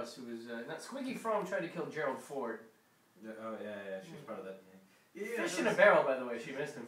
else who was not Squeaky Fromm tried to kill Gerald Ford. Yeah, oh yeah, she was part of that. Yeah, fish in a barrel, by the way. She missed him.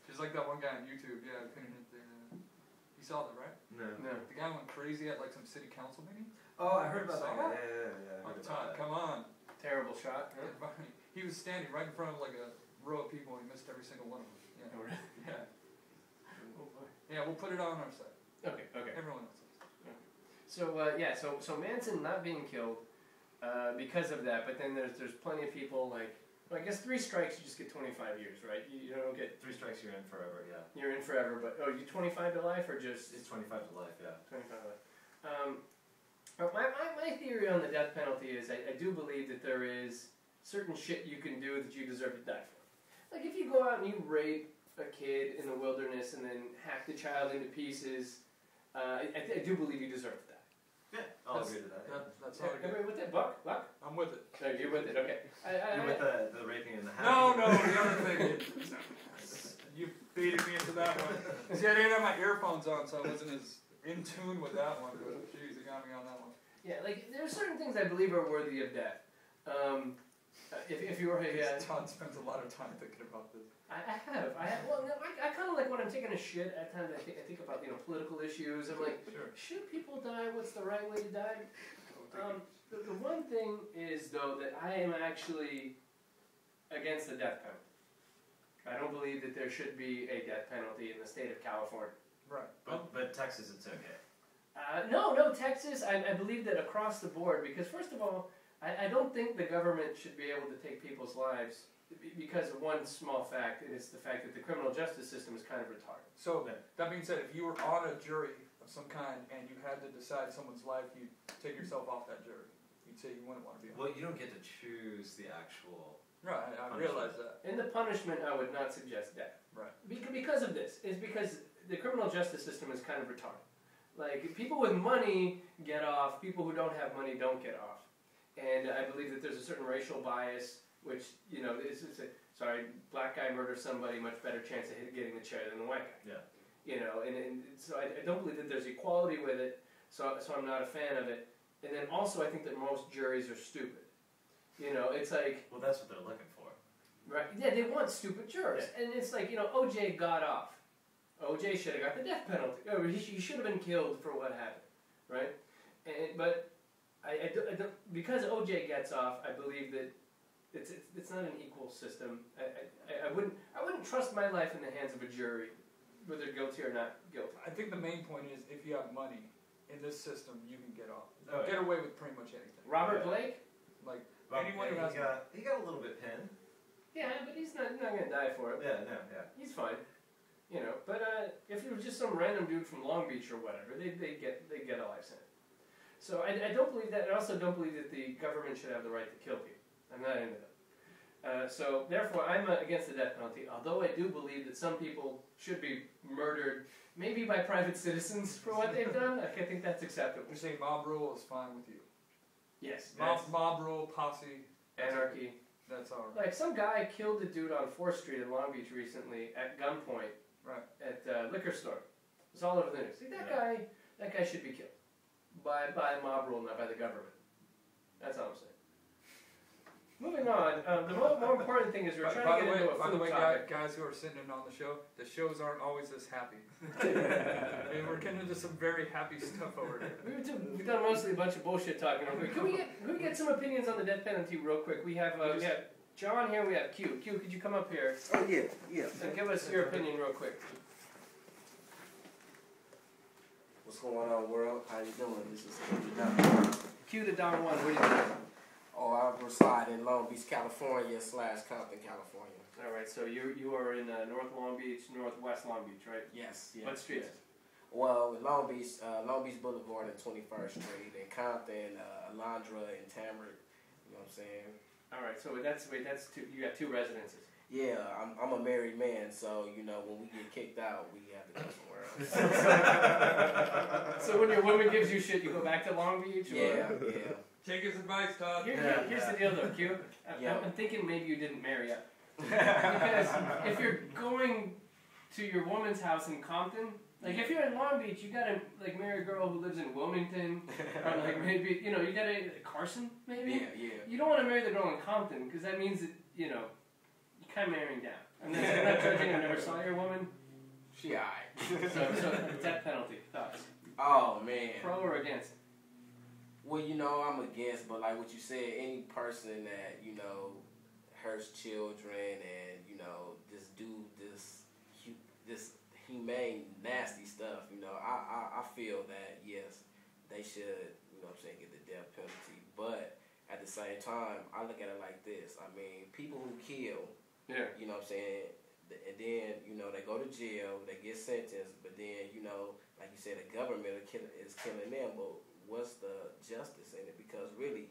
She's like that one guy on YouTube. Yeah, pinning it there. You saw that, right? No. The guy went crazy at like some city council meeting. Oh, I heard about that. Yeah. Like, Todd, come on. Terrible shot. Huh? He was standing right in front of like a row of people and he missed every single one of them. Yeah. Oh, really? Yeah. Oh, boy. Yeah, we'll put it on our site. Okay. Everyone else. Okay. So Manson not being killed because of that, but then there's plenty of people like, well, I guess 3 strikes you just get 25 years, right? You don't get 3 strikes, you're in forever. Yeah. You're in forever, but you 25 to life or just it's 25 to life. Yeah. 25 to life. My theory on the death penalty is I do believe that there is certain shit you can do that you deserve to die for. Like if you go out and you rape a kid in the wilderness and then hack the child into pieces, I do believe you deserve to die. Yeah, I'll agree to that. That's all. Everybody with that? Buck? I'm with it. No, you're with it, okay. You're with the raping and the hacking? No, the other thing. You beating me into that one. See, I didn't have my earphones on, so I wasn't as in tune with that one. But jeez, it got me on that one. Yeah, like there are certain things I believe are worthy of death. If you were Todd spends a lot of time thinking about this. I have. Well, no, I kind of like when I'm taking a shit. At times I think about political issues. I'm like, should people die? What's the right way to die? The one thing is though that I am actually against the death penalty. I don't believe that there should be a death penalty in the state of California. Right. But Texas, it's okay. No, Texas. I believe that across the board because first of all, I don't think the government should be able to take people's lives because of one small fact, and it's the fact that the criminal justice system is kind of retarded. So that being said, if you were on a jury of some kind and you had to decide someone's life, you'd take yourself off that jury. You'd say you wouldn't want to be on. Well, you don't get to choose the actual. Right, I realize that. In the punishment, I would not suggest death. Right. Because of this, is because the criminal justice system is kind of retarded. Like people with money get off, people who don't have money don't get off. And I believe that there's a certain racial bias, which, black guy murders somebody, much better chance of getting the chair than the white guy. Yeah. And so I don't believe that there's equality with it, so I'm not a fan of it. And then also I think that most juries are stupid. It's like... Well, that's what they're looking for. Right, yeah, they want stupid jurors. Yeah. And it's like, OJ got off. OJ should have got the death penalty. He should have been killed for what happened, right? But I don't, because OJ gets off, I believe that it's not an equal system. I wouldn't trust my life in the hands of a jury, whether guilty or not guilty. I think the main point is if you have money in this system, you can get off. Oh, get away with pretty much anything. Robert Blake? Like anyone who has he got a little bit pinned. Yeah, but he's not gonna die for it. Yeah. He's fine. But if it was just some random dude from Long Beach or whatever, they get a life sentence. So I don't believe that. I also don't believe that the government should have the right to kill people. I'm not into that. So therefore, I'm against the death penalty. Although I do believe that some people should be murdered, maybe by private citizens for what they've done. I think that's acceptable. You say mob rule is fine with you. Yes. Mob rule, posse, anarchy. That's all right. Like some guy killed a dude on 4th Street in Long Beach recently at gunpoint. Right. At a liquor store. It's all over the news. See, that guy should be killed by mob rule, not by the government. That's all I'm saying. Moving on, the more important thing is we're trying to get into a food topic. Guys who are sitting in on the shows aren't always this happy. I mean, we're getting into some very happy stuff over here. We've done mostly a bunch of bullshit talking over here. Can we get some opinions on the death penalty real quick? We have John here, we have Q. Q, could you come up here? Oh, yeah. And give us your opinion real quick. What's going on, world? How you doing? This is Don. Q to Don 1, what do you think? Oh, I reside in Long Beach, California / Compton, California. All right, so you are in North Long Beach, Northwest Long Beach, right? Yes. What street? Well, Long Beach Boulevard and 21st Street, and Compton, Alondra, and Tamarick. You know what I'm saying? All right, so that's two. You got 2 residences. Yeah, I'm a married man, so when we get kicked out, we have to go somewhere else. So when your woman gives you shit, you go back to Long Beach? Or? Yeah. Take his advice, Todd. Here's the deal, though, Q. I'm thinking maybe you didn't marry up. Because if you're going to your woman's house in Compton, Like if you're in Long Beach, you gotta like marry a girl who lives in Wilmington, or like maybe you gotta Carson maybe. Yeah. You don't want to marry the girl in Compton because that means that you're kind of marrying down. I'm not judging. I never saw your woman. She alright. So death penalty thoughts? Oh man. Pro or against? Well, I'm against, but like what you said, any person that hurts children and just do this humane, nasty stuff, I feel that yes, they should, get the death penalty. But at the same time, I look at it like this. I mean, people who kill, yeah, and then they go to jail, they get sentenced, but then like you said, the government is killing them. But what's the justice in it? Because really,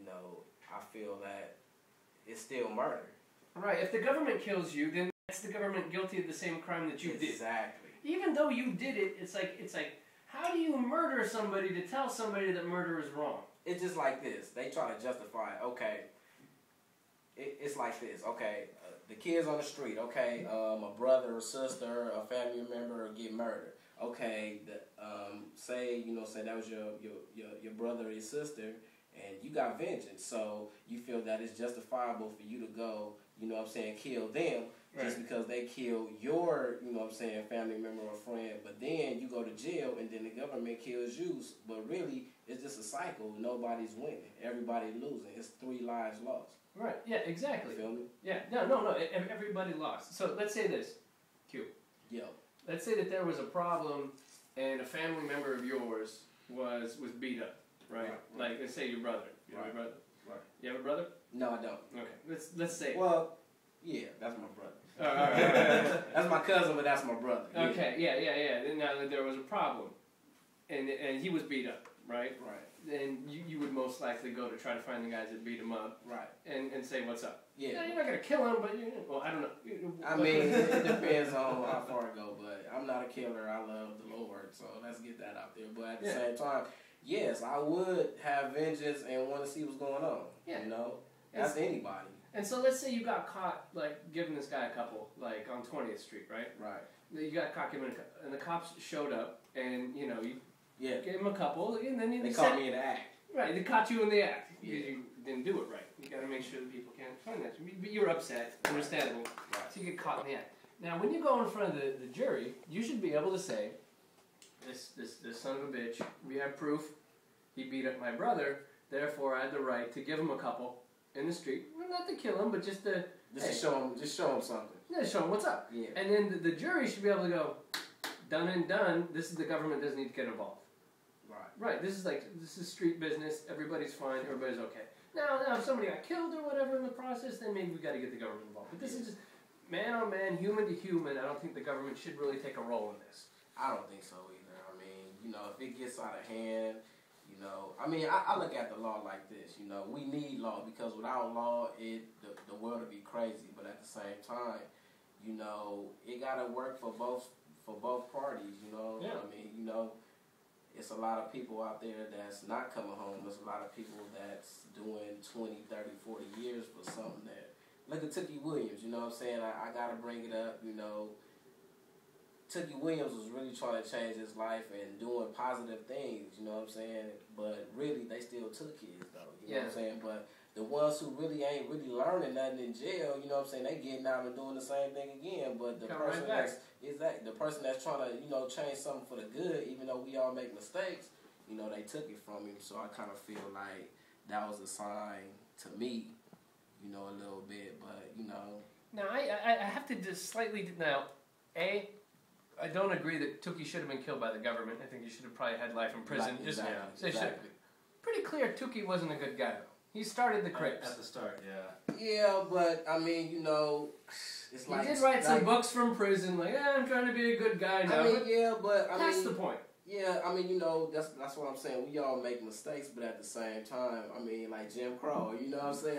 I feel that it's still murder. Right. If the government kills you, then that's the government guilty of the same crime that you did. Exactly. Even though you did it, it's like, how do you murder somebody to tell somebody that murder is wrong? It's just like this. They try to justify, okay, it's like this, okay, the kids on the street, okay, a brother or sister, a family member get murdered. Okay, say that was your brother or your sister, and you got vengeance, so you feel that it's justifiable for you to go, kill them, right, just because they killed your, family member or friend, but then you go to jail and then the government kills you, but really, it's just a cycle. Nobody's winning. Everybody's losing. It's 3 lives lost. Right, yeah, exactly. You feel me? Yeah, no, everybody lost. So let's say this, Q. Yo. Let's say that there was a problem and a family member of yours was beat up, right? Like, let's say your brother. You have a brother? Right. You have a brother? No, I don't. Okay, let's say. Well, yeah, that's my brother. All right. That's my cousin, but that's my brother. Yeah. Okay, yeah. Now there was a problem, and he was beat up, right? Right. Then you would most likely go to try to find the guys that beat him up, right? And say what's up. Yeah. No, you're not gonna kill him, but I don't know. I mean, it depends on how far it go, but I'm not a killer. I love the Lord, so let's get that out there. But at the same time, yes, I would have vengeance and want to see what's going on. Yeah. That's anybody. And so let's say you got caught, like, giving this guy a couple, like, on 20th Street, right? Right. You got caught giving a couple, and the cops showed up, and, you gave him a couple, and then they caught me in the act. Right, they caught you in the act, because Yeah. you didn't do it right. You got to make sure that people can't find that. But you're upset, understandable, Right. so you get caught in the act. Now, when you go in front of the jury, you should be able to say, this son of a bitch, we have proof, he beat up my brother, therefore I had the right to give him a couple in the street. Well, not to kill him, but just to show him something. Yeah, show him what's up. Yeah. And then the jury should be able to go, done and done. This is the government doesn't need to get involved. Right. This is street business. Everybody's fine. Everybody's okay. Now if somebody got killed or whatever in the process, then maybe we got to get the government involved. But this is just man on man, human to human. I don't think the government should really take a role in this. I don't think so either. I mean, if it gets out of hand. I look at the law like this. We need law because without law, the world would be crazy. But at the same time, it gotta work for both parties. Yeah. It's a lot of people out there that's not coming home. There's a lot of people that's doing 20, 30, 40 years for something that. Look at Tookie Williams. You know what I'm saying? I gotta bring it up. Tookie Williams was really trying to change his life and doing positive things, you know what I'm saying? But really, they still took kids, though, you know what I'm saying? But the ones who really ain't really learning nothing in jail, you know what I'm saying, they getting out and doing the same thing again. But the person the person that's trying to, change something for the good, even though we all make mistakes, they took it from him. So I kind of feel like that was a sign to me, a little bit, but, Now, I have to just slightly, I don't agree that Tookie should have been killed by the government. I think he should have probably had life in prison. Exactly. Pretty clear Tookie wasn't a good guy, though. He started the Crips. At the start, yeah. Yeah, but, it's like... He did write some books from prison, like, I'm trying to be a good guy now. That's the point. Yeah, that's what I'm saying. We all make mistakes, but at the same time, like Jim Crow, you know what I'm saying?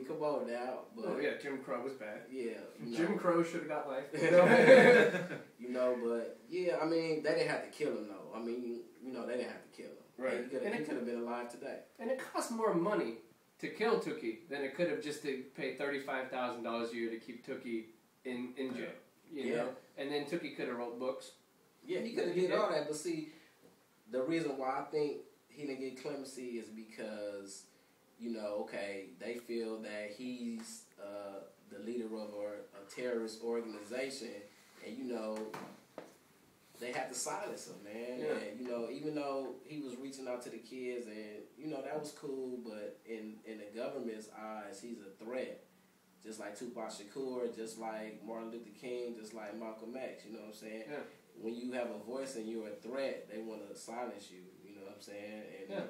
Come on now. But, oh, yeah, Jim Crow was bad. Yeah. Jim Crow should have got life. But, yeah, they didn't have to kill him, though. They didn't have to kill him. Right. He could have been alive today. And it cost more money to kill Tookie than it could have just to pay $35,000 a year to keep Tookie in jail. You know? And then Tookie could have wrote books. Yeah, he could have did all that, but see, the reason why I think he didn't get clemency is because, okay, they feel that he's the leader of a terrorist organization, and they had to silence him, man. Yeah. And even though he was reaching out to the kids, and that was cool, but in the government's eyes, he's a threat. Just like Tupac Shakur, just like Martin Luther King, just like Malcolm X. You know what I'm saying? Yeah. When you have a voice and you're a threat, they want to silence you. You know what I'm saying? And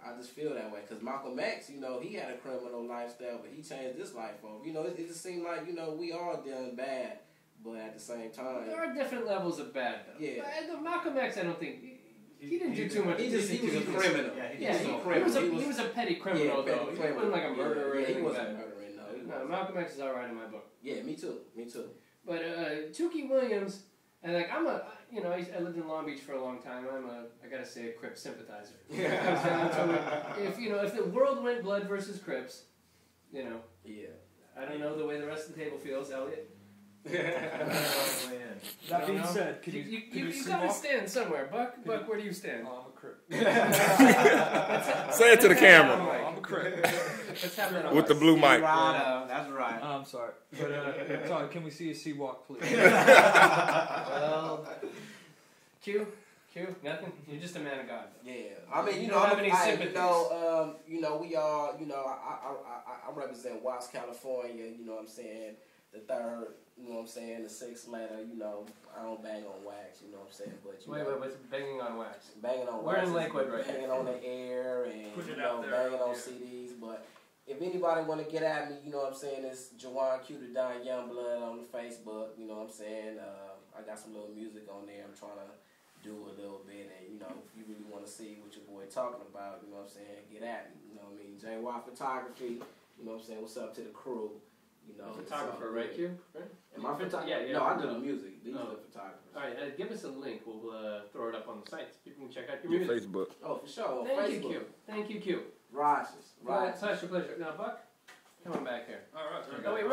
I just feel that way because Malcolm X, he had a criminal lifestyle, but he changed his life over. It just seemed like we all done bad, but at the same time, there are different levels of bad, though. Yeah. But Malcolm X, I don't think he didn't do too much. He was a criminal. Yeah, he was a petty criminal, though. He wasn't like a murderer or anything he wasn't like that. murdering. No, Malcolm X is all right in my book. Yeah, me too. But Tukey Williams, and like I lived in Long Beach for a long time. I gotta say, a Crip sympathizer. If the world went blood versus Crips, Yeah. I don't know the way the rest of the table feels, Elliott. That being said, could you you gotta stand somewhere, Buck. Buck, where do you stand? I'm a Crip. Say it to the camera. I'm a Crip. Let's have that on With the mic. blue mic. That's right. I'm sorry. But, sorry, can we see a C-Walk, please? Well, Q, nothing. You're just a man of God. Yeah, I mean, You don't have any sympathies. We all, I represent Watts, California. You know what I'm saying? The third, the sixth letter. I don't bang on wax. You know what I'm saying? But Wait, what's banging on wax? banging on We're wax. in Lakewood right Banging on the air and Put it out there. banging on CDs. But if anybody want to get at me, it's Jawan Q the Don Youngblood on the Facebook. You know what I'm saying? I got some little music on there. I'm trying to do a little bit, and if you really want to see what your boy talking about, you know what I'm saying, get at me. You know what I mean? JY Photography. You know what I'm saying? What's up to the crew? Photographer, right, Q? Right? Am I photographer? Yeah. No, I do the music. These are the photographers. All right, give us a link. We'll throw it up on the sites. People can check out your Your music. Facebook. Oh, for sure. On Thank Facebook. you, Q. Thank you, Q. Righteous. Such a pleasure. Now, Buck, come on back here. All right. Oh, wait,